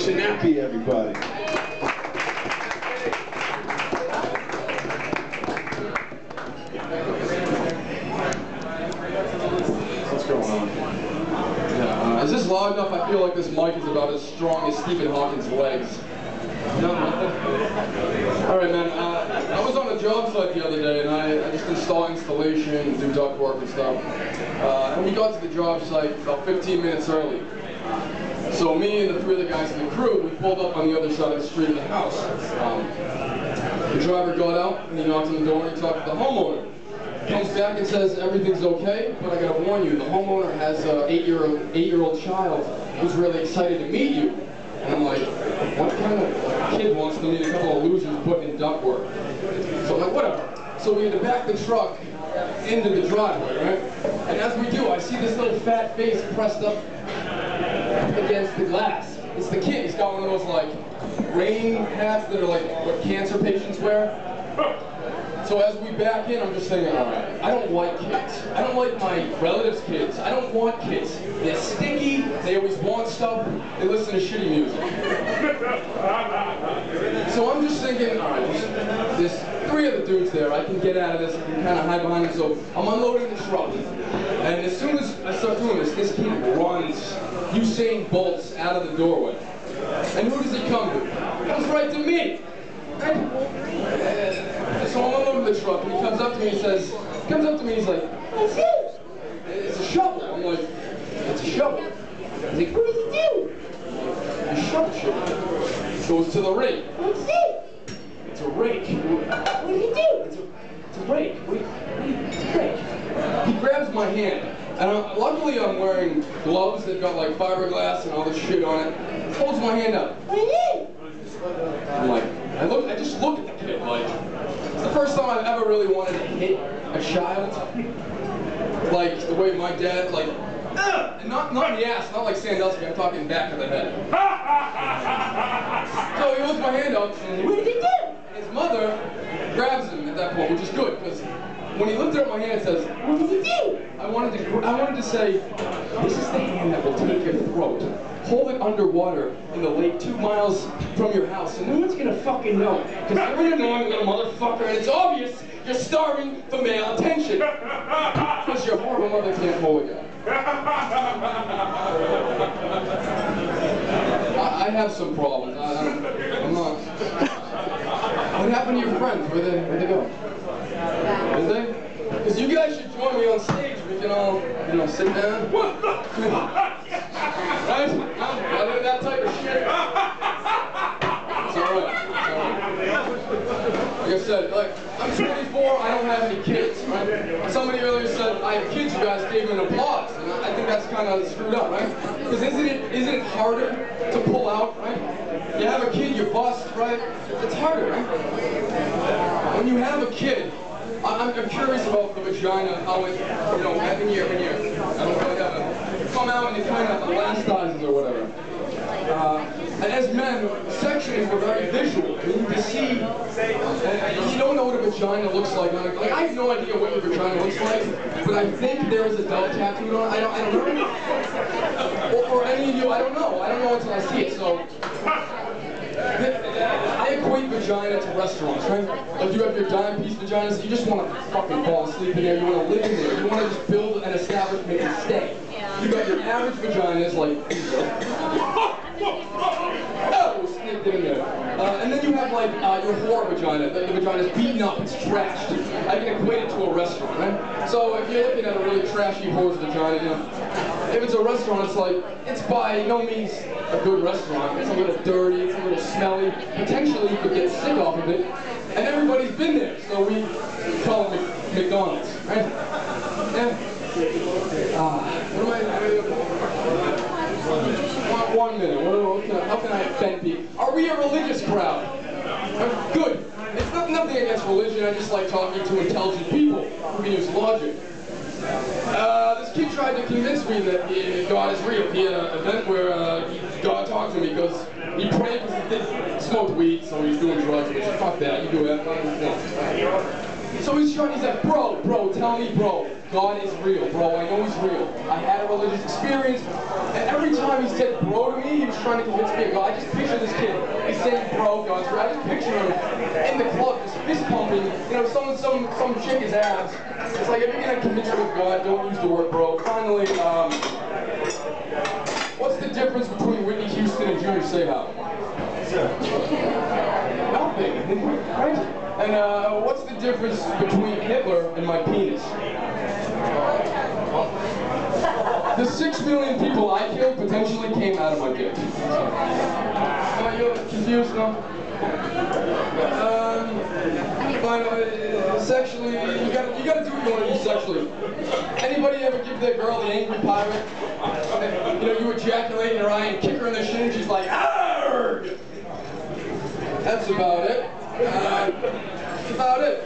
Sinappy, everybody. What's going on? Yeah, is this loud enough? I feel like this mic is about as strong as Stephen Hawking's legs. No, nothing? Alright, man, I was on a job site the other day and I just install installation, do duct work and stuff. And we got to the job site about 15 minutes early. So me and the 3 other guys in the crew, we pulled up on the other side of the street of the house. The driver got out and he knocked on the door and he talked to the homeowner. Comes back and says, everything's okay, but I gotta warn you, the homeowner has an 8-year-old child who's really excited to meet you. And I'm like, what kind of kid wants to meet a couple of losers putting in ductwork? So I'm like, whatever. So we had to back the truck into the driveway, right? And as we do, I see this little fat face pressed up against the glass. It's the kid. He's got one of those like rain hats that are like what cancer patients wear. So as we back in, I'm just thinking, all right, I don't like kids. I don't like my relatives' kids. I don't want kids. They're sticky, they always want stuff, they listen to shitty music. So I'm just thinking, all right, there's 3 other dudes there, I can get out of this, I can kind of hide behind them, so I'm unloading the truck. And as soon as I start doing this kid runs, Usain Bolt's out of the doorway. And who does he come to? He comes right to me. So I'm all over the truck, and he comes up to me and says, he's like, what's this? It's a shovel. I'm like, it's a shovel. He's like, what does it do? A shovel. Goes to the rake. What's it? It's a rake. What does it do? It's a rake. It's a rake. He grabs my hand, and luckily I'm wearing gloves that got like fiberglass and all this shit on it. He holds my hand up. What is it? I'm like, I just look at the kid like, it's the first time I've ever really wanted to hit a child. Like the way my dad, like, and not in the ass, not like Sandusky, I'm talking back of the head. So he holds my hand up, and what did he do? His mother grabs him at that point, which is good, because when he lifted up my hand and says, what did he do? I wanted to say, this is the hand that will take your throat. Hold it underwater in the lake 2 miles from your house, and no one's gonna fucking know. Because you're an annoying little motherfucker, and it's obvious you're starving for male attention. Because your horrible mother can't hold a guy. I have some problems. I'm not. What happened to your friends? Where'd they go? Did they? Because you guys should join me on stage. We can all, sit down. Right? Other than that type of shit. It's alright. Like I said, I'm 24, I don't have any kids, right? Somebody earlier said, I have kids, you guys gave them an applause. And I think that's kind of screwed up, right? Because isn't it harder to pull out, right? You have a kid, you bust, right? It's harder, right? When you have a kid, I'm curious about the vagina, how it, when you I don't really have a, come out and it kind of elasticizes or whatever. And as men, sections were very visual. I mean, you can see, you don't know what a vagina looks like. Like I have no idea what your vagina looks like, but I think there is a dove tattoo on it. I don't know. Or any of you, I don't know. I don't know until I see it. So I equate vagina to restaurants, right? Like you have your dime piece vaginas, you just want to fucking fall asleep in there, you want to live in there, you want to just build an establishment and stay. You got your average vaginas like, oh, snipped in there. And then you have like your whore vagina. The vagina's beaten up, it's trashed. I can equate it to a restaurant, right? So if you're looking at a really trashy whore's vagina, if it's a restaurant, it's like, it's by no means a good restaurant. It's a little dirty, it's a little smelly. Potentially you could get sick off of it. And everybody's been there, so we call it McDonald's, right? Yeah. What am I 1 minute. How can I offend people? Are we a religious crowd? Good. It's nothing against religion. I just like talking to intelligent people who can use logic. This kid tried to convince me that God is real. He had an event where God talked to me because he prayed because he smoked weed, so he's doing drugs, which fuck that, you do that. So he's like, bro, tell me, bro, God is real, bro, I know he's real. I had a religious experience, and every time he said bro to me, he was trying to convince me of God. I just this kid. He's saying bro guns. I just picture him in the club, just fist pumping. You know, some chick his ass. It's like, if you're gonna commit to a God, don't use the word bro. Finally, what's the difference between Whitney Houston and Junior Seau? Nothing, right? And what's the difference between Hitler and my penis? The 6 million people I killed potentially came out of my dick. You're confused now? Sexually, you gotta do what you want to do sexually. Anybody ever give their girl the angry pirate? You know, you ejaculate in her eye and kick her in the shin, she's like, argh! That's about it. That's about it.